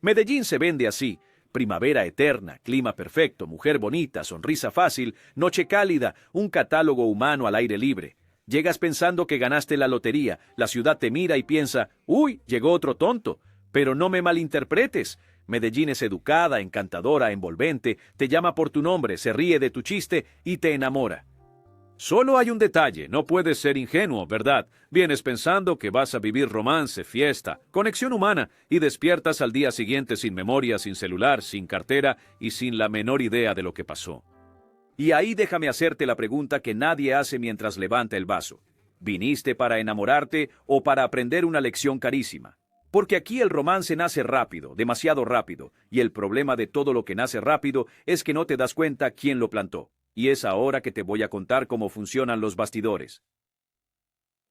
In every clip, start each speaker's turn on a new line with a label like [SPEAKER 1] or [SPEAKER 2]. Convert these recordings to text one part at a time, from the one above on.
[SPEAKER 1] Medellín se vende así. Primavera eterna, clima perfecto, mujer bonita, sonrisa fácil, noche cálida, un catálogo humano al aire libre. Llegas pensando que ganaste la lotería, la ciudad te mira y piensa, ¡uy, llegó otro tonto! Pero no me malinterpretes. Medellín es educada, encantadora, envolvente, te llama por tu nombre, se ríe de tu chiste y te enamora. Solo hay un detalle, no puedes ser ingenuo, ¿verdad? Vienes pensando que vas a vivir romance, fiesta, conexión humana y despiertas al día siguiente sin memoria, sin celular, sin cartera y sin la menor idea de lo que pasó. Y ahí déjame hacerte la pregunta que nadie hace mientras levanta el vaso. ¿Viniste para enamorarte o para aprender una lección carísima? Porque aquí el romance nace rápido, demasiado rápido, y el problema de todo lo que nace rápido es que no te das cuenta quién lo plantó. Y es ahora que te voy a contar cómo funcionan los bastidores.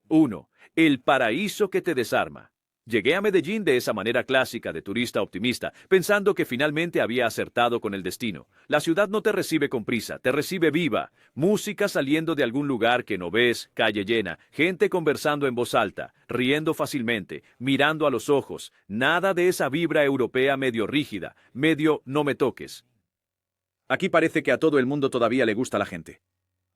[SPEAKER 1] 1. El paraíso que te desarma. Llegué a Medellín de esa manera clásica de turista optimista, pensando que finalmente había acertado con el destino. La ciudad no te recibe con prisa, te recibe viva. Música saliendo de algún lugar que no ves, calle llena, gente conversando en voz alta, riendo fácilmente, mirando a los ojos. Nada de esa vibra europea medio rígida, medio no me toques. Aquí parece que a todo el mundo todavía le gusta la gente.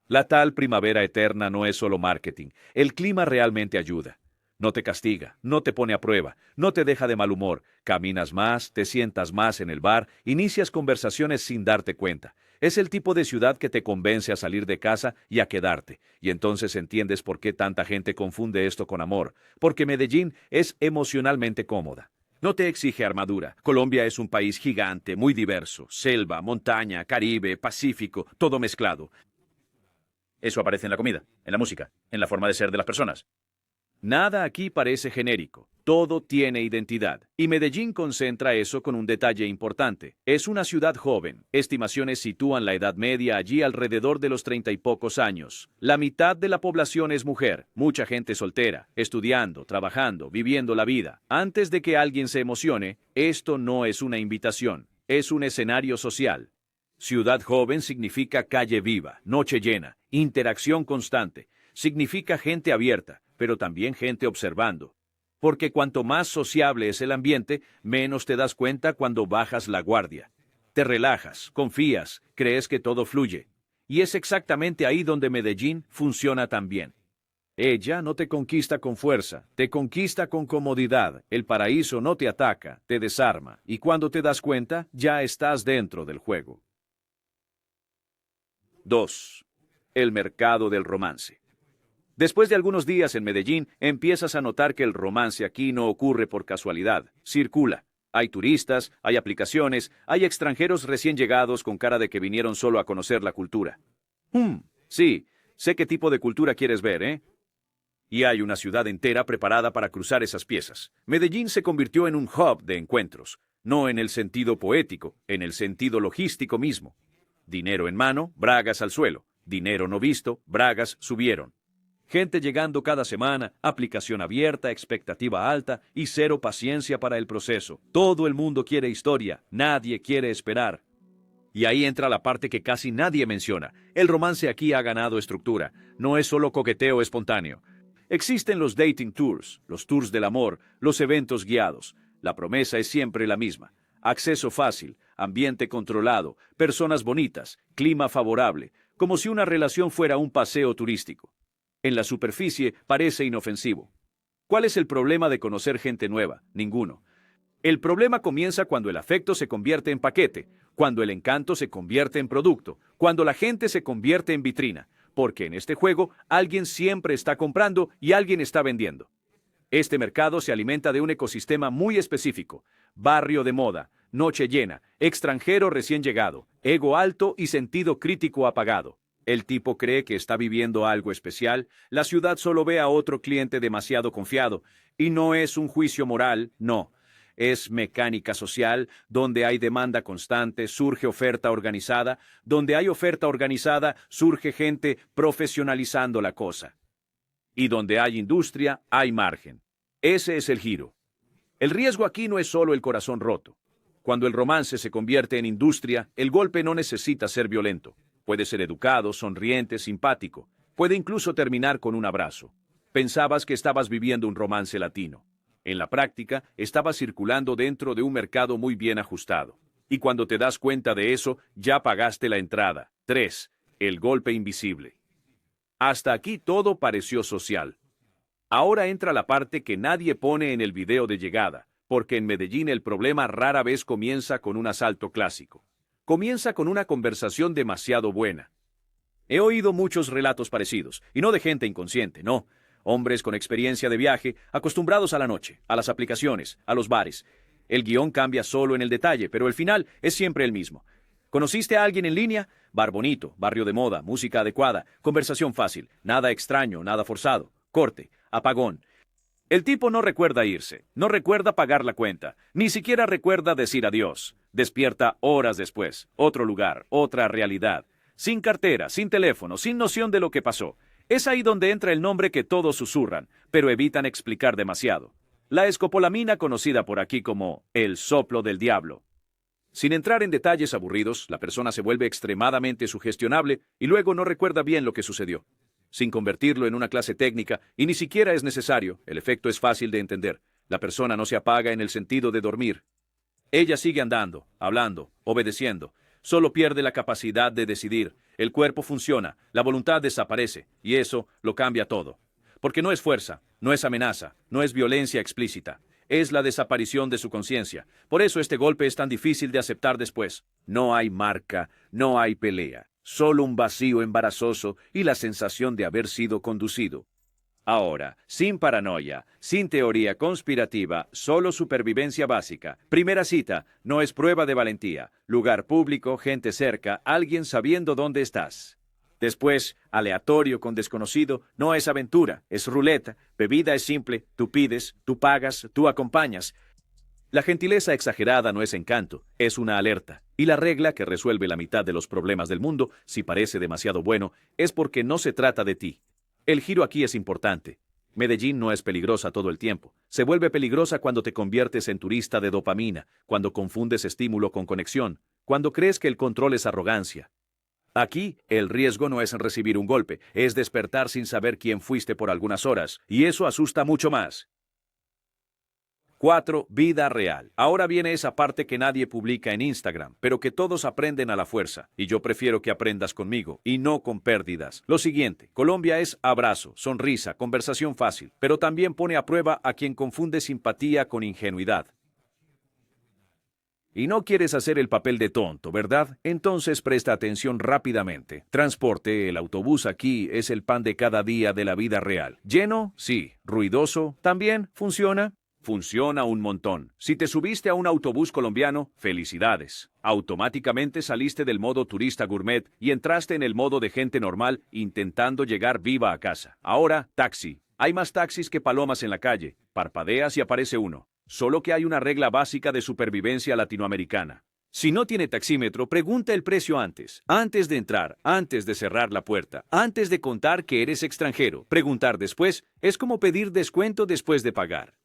[SPEAKER 1] La tal primavera eterna no es solo marketing. El clima realmente ayuda. No te castiga, no te pone a prueba, no te deja de mal humor. Caminas más, te sientas más en el bar, inicias conversaciones sin darte cuenta. Es el tipo de ciudad que te convence a salir de casa y a quedarte. Y entonces entiendes por qué tanta gente confunde esto con amor. Porque Medellín es emocionalmente cómoda. No te exige armadura. Colombia es un país gigante, muy diverso. Selva, montaña, Caribe, Pacífico, todo mezclado. Eso aparece en la comida, en la música, en la forma de ser de las personas. Nada aquí parece genérico. Todo tiene identidad. Y Medellín concentra eso con un detalle importante. Es una ciudad joven. Estimaciones sitúan la edad media allí alrededor de los 30 y pocos años. La mitad de la población es mujer. Mucha gente soltera, estudiando, trabajando, viviendo la vida. Antes de que alguien se emocione, esto no es una invitación. Es un escenario social. Ciudad joven significa calle viva, noche llena, interacción constante. Significa gente abierta, pero también gente observando. Porque cuanto más sociable es el ambiente, menos te das cuenta cuando bajas la guardia. Te relajas, confías, crees que todo fluye. Y es exactamente ahí donde Medellín funciona tan bien. Ella no te conquista con fuerza, te conquista con comodidad. El paraíso no te ataca, te desarma. Y cuando te das cuenta, ya estás dentro del juego. 2. El mercado del romance. Después de algunos días en Medellín, empiezas a notar que el romance aquí no ocurre por casualidad, circula. Hay turistas, hay aplicaciones, hay extranjeros recién llegados con cara de que vinieron solo a conocer la cultura. Sí, sé qué tipo de cultura quieres ver, ¿eh? Y hay una ciudad entera preparada para cruzar esas piezas. Medellín se convirtió en un hub de encuentros, no en el sentido poético, en el sentido logístico mismo. Dinero en mano, bragas al suelo. Dinero no visto, bragas subieron. Gente llegando cada semana, aplicación abierta, expectativa alta y cero paciencia para el proceso. Todo el mundo quiere historia, nadie quiere esperar. Y ahí entra la parte que casi nadie menciona. El romance aquí ha ganado estructura. No es solo coqueteo espontáneo. Existen los dating tours, los tours del amor, los eventos guiados. La promesa es siempre la misma. Acceso fácil, ambiente controlado, personas bonitas, clima favorable, como si una relación fuera un paseo turístico. En la superficie parece inofensivo. ¿Cuál es el problema de conocer gente nueva? Ninguno. El problema comienza cuando el afecto se convierte en paquete, cuando el encanto se convierte en producto, cuando la gente se convierte en vitrina, porque en este juego alguien siempre está comprando y alguien está vendiendo. Este mercado se alimenta de un ecosistema muy específico: barrio de moda, noche llena, extranjero recién llegado, ego alto y sentido crítico apagado. El tipo cree que está viviendo algo especial, la ciudad solo ve a otro cliente demasiado confiado, y no es un juicio moral, no. Es mecánica social, donde hay demanda constante, surge oferta organizada, donde hay oferta organizada, surge gente profesionalizando la cosa. Y donde hay industria, hay margen. Ese es el giro. El riesgo aquí no es solo el corazón roto. Cuando el romance se convierte en industria, el golpe no necesita ser violento. Puede ser educado, sonriente, simpático. Puede incluso terminar con un abrazo. Pensabas que estabas viviendo un romance latino. En la práctica, estaba circulando dentro de un mercado muy bien ajustado. Y cuando te das cuenta de eso, ya pagaste la entrada. 3. El golpe invisible. Hasta aquí todo pareció social. Ahora entra la parte que nadie pone en el video de llegada, porque en Medellín el problema rara vez comienza con un asalto clásico. Comienza con una conversación demasiado buena. He oído muchos relatos parecidos, y no de gente inconsciente, no. Hombres con experiencia de viaje, acostumbrados a la noche, a las aplicaciones, a los bares. El guión cambia solo en el detalle, pero el final es siempre el mismo. ¿Conociste a alguien en línea? Bar bonito, barrio de moda, música adecuada, conversación fácil, nada extraño, nada forzado. Corte, apagón. El tipo no recuerda irse, no recuerda pagar la cuenta, ni siquiera recuerda decir adiós. Despierta horas después, otro lugar, otra realidad. Sin cartera, sin teléfono, sin noción de lo que pasó. Es ahí donde entra el nombre que todos susurran, pero evitan explicar demasiado. La escopolamina, conocida por aquí como el soplo del diablo. Sin entrar en detalles aburridos, la persona se vuelve extremadamente sugestionable y luego no recuerda bien lo que sucedió. Sin convertirlo en una clase técnica, y ni siquiera es necesario, el efecto es fácil de entender. La persona no se apaga en el sentido de dormir. Ella sigue andando, hablando, obedeciendo. Solo pierde la capacidad de decidir. El cuerpo funciona, la voluntad desaparece, y eso lo cambia todo. Porque no es fuerza, no es amenaza, no es violencia explícita. Es la desaparición de su conciencia. Por eso este golpe es tan difícil de aceptar después. No hay marca, no hay pelea. Solo un vacío embarazoso y la sensación de haber sido conducido. Ahora, sin paranoia, sin teoría conspirativa, solo supervivencia básica. Primera cita, no es prueba de valentía. Lugar público, gente cerca, alguien sabiendo dónde estás. Después, aleatorio con desconocido, no es aventura, es ruleta. Bebida es simple, tú pides, tú pagas, tú acompañas. La gentileza exagerada no es encanto, es una alerta. Y la regla que resuelve la mitad de los problemas del mundo, si parece demasiado bueno, es porque no se trata de ti. El giro aquí es importante. Medellín no es peligrosa todo el tiempo. Se vuelve peligrosa cuando te conviertes en turista de dopamina, cuando confundes estímulo con conexión, cuando crees que el control es arrogancia. Aquí, el riesgo no es en recibir un golpe, es despertar sin saber quién fuiste por algunas horas, y eso asusta mucho más. 4. Vida real. Ahora viene esa parte que nadie publica en Instagram, pero que todos aprenden a la fuerza, y yo prefiero que aprendas conmigo, y no con pérdidas. Lo siguiente, Colombia es abrazo, sonrisa, conversación fácil, pero también pone a prueba a quien confunde simpatía con ingenuidad. Y no quieres hacer el papel de tonto, ¿verdad? Entonces presta atención rápidamente. Transporte, el autobús aquí es el pan de cada día de la vida real. ¿Lleno? Sí. ¿Ruidoso? ¿También? ¿Funciona? Funciona un montón. Si te subiste a un autobús colombiano, felicidades. Automáticamente saliste del modo turista gourmet y entraste en el modo de gente normal intentando llegar viva a casa. Ahora, taxi. Hay más taxis que palomas en la calle. Parpadeas y aparece uno. Solo que hay una regla básica de supervivencia latinoamericana. Si no tiene taxímetro, pregunta el precio antes de entrar, antes de cerrar la puerta, antes de contar que eres extranjero. Preguntar después es como pedir descuento después de pagar.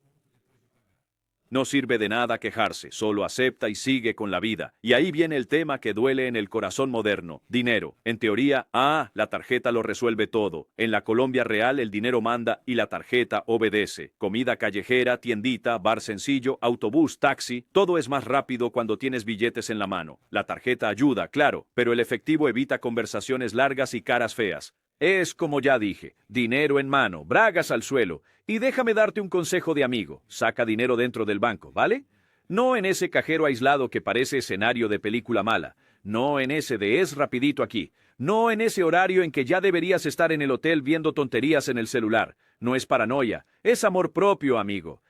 [SPEAKER 1] No sirve de nada quejarse, solo acepta y sigue con la vida. Y ahí viene el tema que duele en el corazón moderno, dinero. En teoría, la tarjeta lo resuelve todo. En la Colombia real el dinero manda y la tarjeta obedece. Comida callejera, tiendita, bar sencillo, autobús, taxi, todo es más rápido cuando tienes billetes en la mano. La tarjeta ayuda, claro, pero el efectivo evita conversaciones largas y caras feas. Es como ya dije, dinero en mano, bragas al suelo. Y déjame darte un consejo de amigo, saca dinero dentro del banco, ¿vale? No en ese cajero aislado que parece escenario de película mala, no en ese de es rapidito aquí, no en ese horario en que ya deberías estar en el hotel viendo tonterías en el celular. No es paranoia, es amor propio, amigo.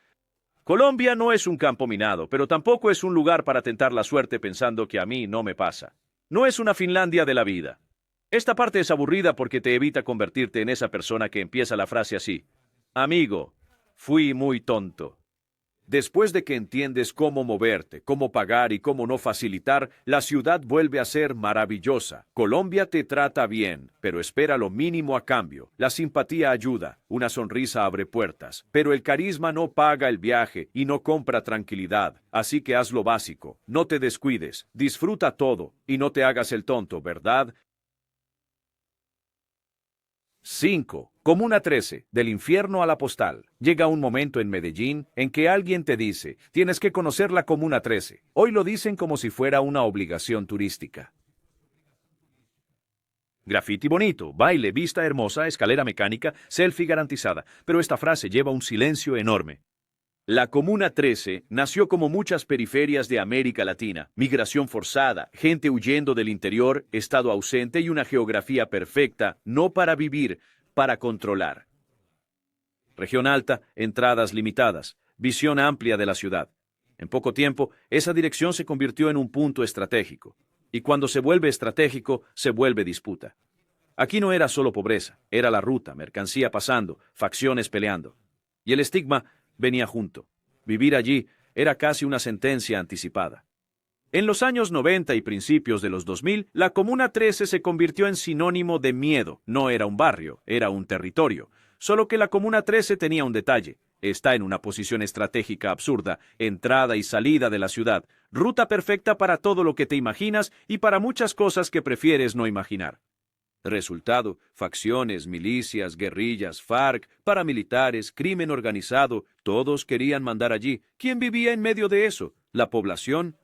[SPEAKER 1] Colombia no es un campo minado, pero tampoco es un lugar para tentar la suerte pensando que a mí no me pasa. No es una Finlandia de la vida. Esta parte es aburrida porque te evita convertirte en esa persona que empieza la frase así. Amigo, fui muy tonto. Después de que entiendes cómo moverte, cómo pagar y cómo no facilitar, la ciudad vuelve a ser maravillosa. Colombia te trata bien, pero espera lo mínimo a cambio. La simpatía ayuda, una sonrisa abre puertas, pero el carisma no paga el viaje y no compra tranquilidad. Así que haz lo básico, no te descuides, disfruta todo y no te hagas el tonto, ¿verdad? 5. Comuna 13, del infierno a la postal. Llega un momento en Medellín en que alguien te dice, tienes que conocer la Comuna 13. Hoy lo dicen como si fuera una obligación turística. Graffiti bonito, baile, vista hermosa, escalera mecánica, selfie garantizada. Pero esta frase lleva un silencio enorme. La Comuna 13 nació como muchas periferias de América Latina, migración forzada, gente huyendo del interior, estado ausente y una geografía perfecta, no para vivir, para controlar. Región alta, entradas limitadas, visión amplia de la ciudad. En poco tiempo, esa dirección se convirtió en un punto estratégico. Y cuando se vuelve estratégico, se vuelve disputa. Aquí no era solo pobreza, era la ruta, mercancía pasando, facciones peleando. Y el estigma venía junto. Vivir allí era casi una sentencia anticipada. En los años 90 y principios de los 2000, la Comuna 13 se convirtió en sinónimo de miedo. No era un barrio, era un territorio. Solo que la Comuna 13 tenía un detalle. Está en una posición estratégica absurda, entrada y salida de la ciudad, ruta perfecta para todo lo que te imaginas y para muchas cosas que prefieres no imaginar. Resultado, facciones, milicias, guerrillas, FARC, paramilitares, crimen organizado, todos querían mandar allí. ¿Quién vivía en medio de eso? ¿La población?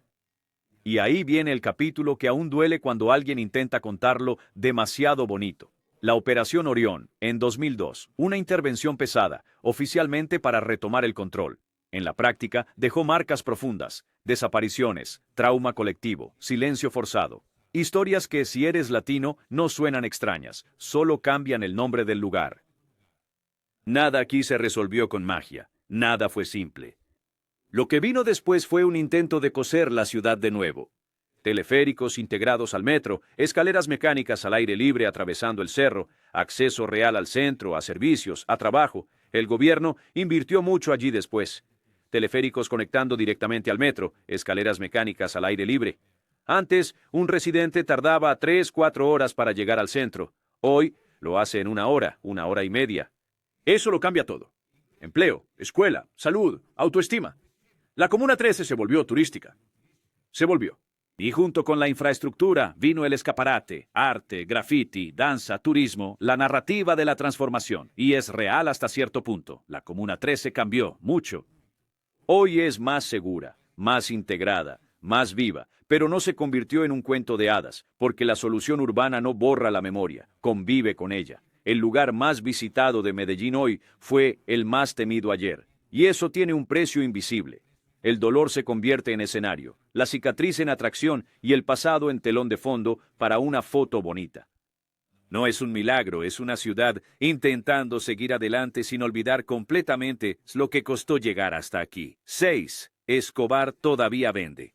[SPEAKER 1] Y ahí viene el capítulo que aún duele cuando alguien intenta contarlo demasiado bonito. La Operación Orión, en 2002, una intervención pesada, oficialmente para retomar el control. En la práctica, dejó marcas profundas, desapariciones, trauma colectivo, silencio forzado. Historias que, si eres latino, no suenan extrañas, solo cambian el nombre del lugar. Nada aquí se resolvió con magia, nada fue simple. Lo que vino después fue un intento de coser la ciudad de nuevo. Teleféricos integrados al metro, escaleras mecánicas al aire libre atravesando el cerro, acceso real al centro, a servicios, a trabajo. El gobierno invirtió mucho allí después. Teleféricos conectando directamente al metro, escaleras mecánicas al aire libre. Antes, un residente tardaba 3-4 horas para llegar al centro. Hoy, lo hace en una hora y media. Eso lo cambia todo. Empleo, escuela, salud, autoestima. La Comuna 13 se volvió turística. Se volvió. Y junto con la infraestructura vino el escaparate, arte, graffiti, danza, turismo, la narrativa de la transformación. Y es real hasta cierto punto. La Comuna 13 cambió mucho. Hoy es más segura, más integrada, más viva, pero no se convirtió en un cuento de hadas, porque la solución urbana no borra la memoria, convive con ella. El lugar más visitado de Medellín hoy fue el más temido ayer, y eso tiene un precio invisible. El dolor se convierte en escenario, la cicatriz en atracción y el pasado en telón de fondo para una foto bonita. No es un milagro, es una ciudad intentando seguir adelante sin olvidar completamente lo que costó llegar hasta aquí. 6. Escobar todavía vende.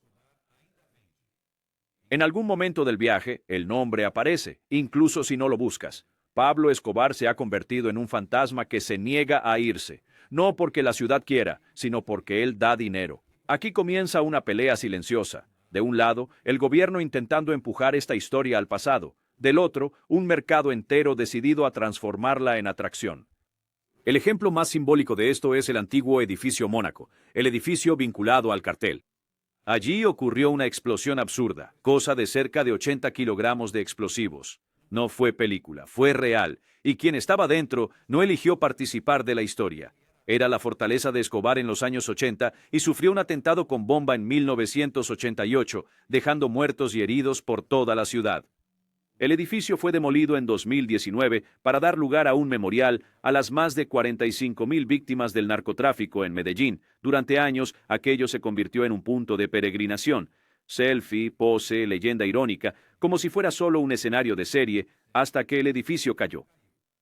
[SPEAKER 1] En algún momento del viaje, el nombre aparece, incluso si no lo buscas. Pablo Escobar se ha convertido en un fantasma que se niega a irse, no porque la ciudad quiera, sino porque él da dinero. Aquí comienza una pelea silenciosa. De un lado, el gobierno intentando empujar esta historia al pasado. Del otro, un mercado entero decidido a transformarla en atracción. El ejemplo más simbólico de esto es el antiguo edificio Mónaco, el edificio vinculado al cartel. Allí ocurrió una explosión absurda, cosa de cerca de 80 kilogramos de explosivos. No fue película, fue real, y quien estaba dentro no eligió participar de la historia. Era la fortaleza de Escobar en los años 80 y sufrió un atentado con bomba en 1988, dejando muertos y heridos por toda la ciudad. El edificio fue demolido en 2019 para dar lugar a un memorial a las más de 45,000 víctimas del narcotráfico en Medellín. Durante años, aquello se convirtió en un punto de peregrinación. Selfie, pose, leyenda irónica, como si fuera solo un escenario de serie, hasta que el edificio cayó.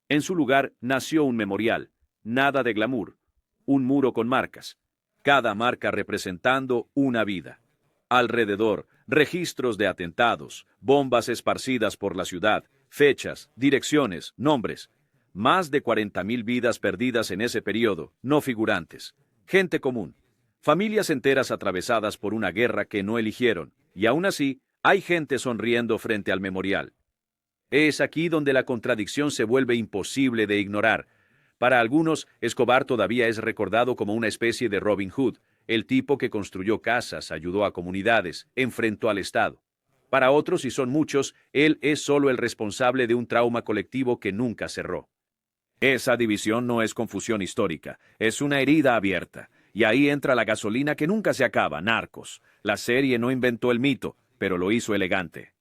[SPEAKER 1] En su lugar nació un memorial. Nada de glamour. Un muro con marcas. Cada marca representando una vida. Alrededor, registros de atentados, bombas esparcidas por la ciudad, fechas, direcciones, nombres. Más de 40,000 vidas perdidas en ese periodo, no figurantes. Gente común. Familias enteras atravesadas por una guerra que no eligieron. Y aún así, hay gente sonriendo frente al memorial. Es aquí donde la contradicción se vuelve imposible de ignorar. Para algunos, Escobar todavía es recordado como una especie de Robin Hood, el tipo que construyó casas, ayudó a comunidades, enfrentó al Estado. Para otros, y son muchos, él es solo el responsable de un trauma colectivo que nunca cerró. Esa división no es confusión histórica, es una herida abierta. Y ahí entra la gasolina que nunca se acaba, Narcos. La serie no inventó el mito, pero lo hizo elegante.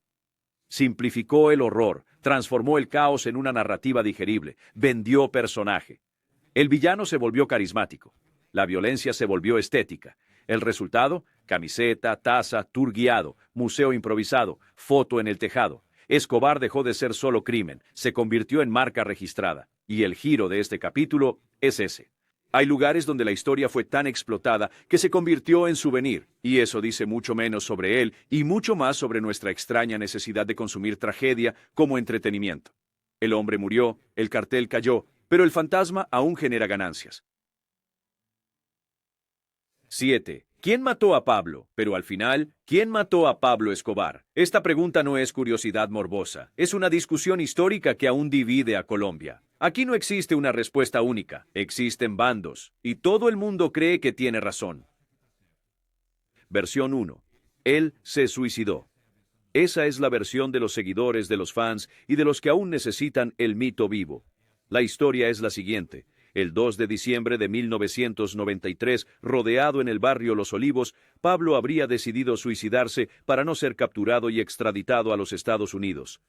[SPEAKER 1] Simplificó el horror, transformó el caos en una narrativa digerible, vendió personaje. El villano se volvió carismático. La violencia se volvió estética. El resultado, camiseta, taza, tour guiado, museo improvisado, foto en el tejado. Escobar dejó de ser solo crimen, se convirtió en marca registrada. Y el giro de este capítulo es ese. Hay lugares donde la historia fue tan explotada que se convirtió en souvenir, y eso dice mucho menos sobre él y mucho más sobre nuestra extraña necesidad de consumir tragedia como entretenimiento. El hombre murió, el cartel cayó, pero el fantasma aún genera ganancias. 7. ¿Quién mató a Pablo? Pero al final, ¿quién mató a Pablo Escobar? Esta pregunta no es curiosidad morbosa, es una discusión histórica que aún divide a Colombia. Aquí no existe una respuesta única, existen bandos, y todo el mundo cree que tiene razón. Versión 1. Él se suicidó. Esa es la versión de los seguidores, de los fans y de los que aún necesitan el mito vivo. La historia es la siguiente. El 2 de diciembre de 1993, rodeado en el barrio Los Olivos, Pablo habría decidido suicidarse para no ser capturado y extraditado a los Estados Unidos.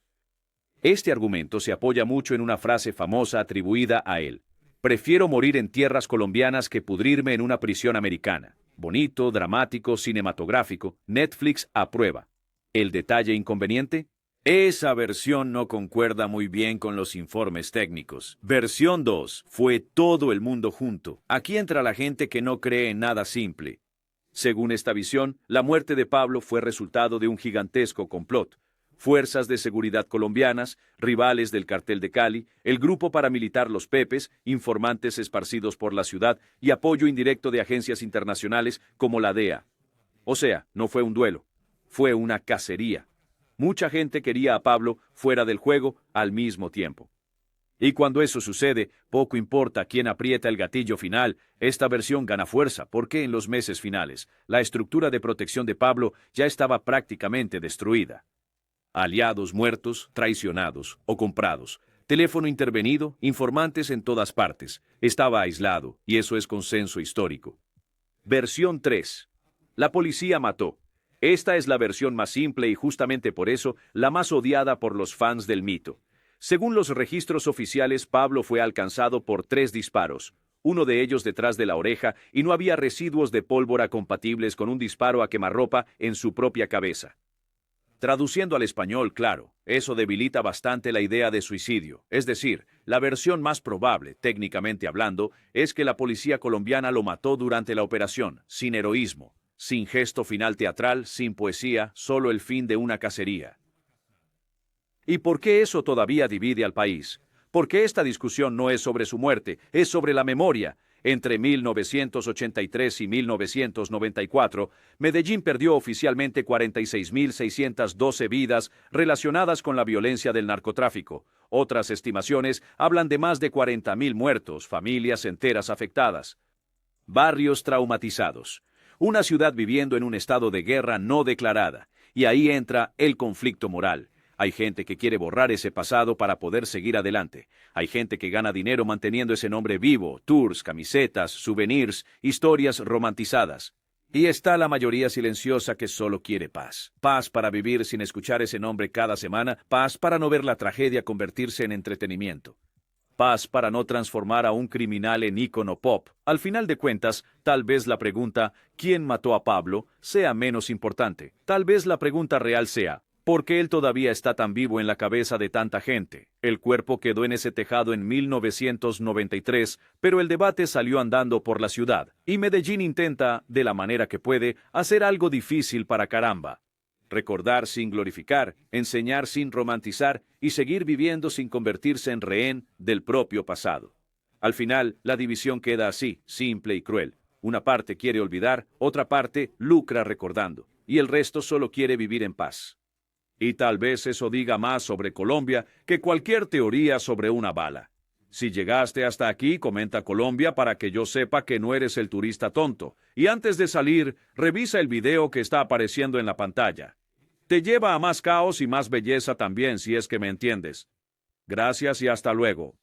[SPEAKER 1] Este argumento se apoya mucho en una frase famosa atribuida a él. Prefiero morir en tierras colombianas que pudrirme en una prisión americana. Bonito, dramático, cinematográfico, Netflix aprueba. ¿El detalle inconveniente? Esa versión no concuerda muy bien con los informes técnicos. Versión 2. Fue todo el mundo junto. Aquí entra la gente que no cree en nada simple. Según esta visión, la muerte de Pablo fue resultado de un gigantesco complot. Fuerzas de seguridad colombianas, rivales del cartel de Cali, el grupo paramilitar Los Pepes, informantes esparcidos por la ciudad y apoyo indirecto de agencias internacionales como la DEA. O sea, no fue un duelo, fue una cacería. Mucha gente quería a Pablo fuera del juego al mismo tiempo. Y cuando eso sucede, poco importa quién aprieta el gatillo final, esta versión gana fuerza porque en los meses finales, la estructura de protección de Pablo ya estaba prácticamente destruida. Aliados muertos, traicionados o comprados, teléfono intervenido, informantes en todas partes, estaba aislado, y eso es consenso histórico. Versión 3. La policía mató. Esta es la versión más simple y justamente por eso la más odiada por los fans del mito. Según los registros oficiales, Pablo fue alcanzado por 3 disparos, uno de ellos detrás de la oreja, y no había residuos de pólvora compatibles con un disparo a quemarropa en su propia cabeza. Traduciendo al español, claro, eso debilita bastante la idea de suicidio. Es decir, la versión más probable, técnicamente hablando, es que la policía colombiana lo mató durante la operación, sin heroísmo, sin gesto final teatral, sin poesía, solo el fin de una cacería. ¿Y por qué eso todavía divide al país? Porque esta discusión no es sobre su muerte, es sobre la memoria. Entre 1983 y 1994, Medellín perdió oficialmente 46.612 vidas relacionadas con la violencia del narcotráfico. Otras estimaciones hablan de más de 40.000 muertos, familias enteras afectadas. Barrios traumatizados. Una ciudad viviendo en un estado de guerra no declarada. Y ahí entra el conflicto moral. Hay gente que quiere borrar ese pasado para poder seguir adelante. Hay gente que gana dinero manteniendo ese nombre vivo, tours, camisetas, souvenirs, historias romantizadas. Y está la mayoría silenciosa que solo quiere paz. Paz para vivir sin escuchar ese nombre cada semana, paz para no ver la tragedia convertirse en entretenimiento. Paz para no transformar a un criminal en ícono pop. Al final de cuentas, tal vez la pregunta ¿quién mató a Pablo? Sea menos importante. Tal vez la pregunta real sea ¿por qué él todavía está tan vivo en la cabeza de tanta gente? El cuerpo quedó en ese tejado en 1993, pero el debate salió andando por la ciudad, y Medellín intenta, de la manera que puede, hacer algo difícil para caramba. Recordar sin glorificar, enseñar sin romantizar, y seguir viviendo sin convertirse en rehén del propio pasado. Al final, la división queda así, simple y cruel. Una parte quiere olvidar, otra parte lucra recordando, y el resto solo quiere vivir en paz. Y tal vez eso diga más sobre Colombia que cualquier teoría sobre una bala. Si llegaste hasta aquí, comenta Colombia para que yo sepa que no eres el turista tonto. Y antes de salir, revisa el video que está apareciendo en la pantalla. Te lleva a más caos y más belleza también, si es que me entiendes. Gracias y hasta luego.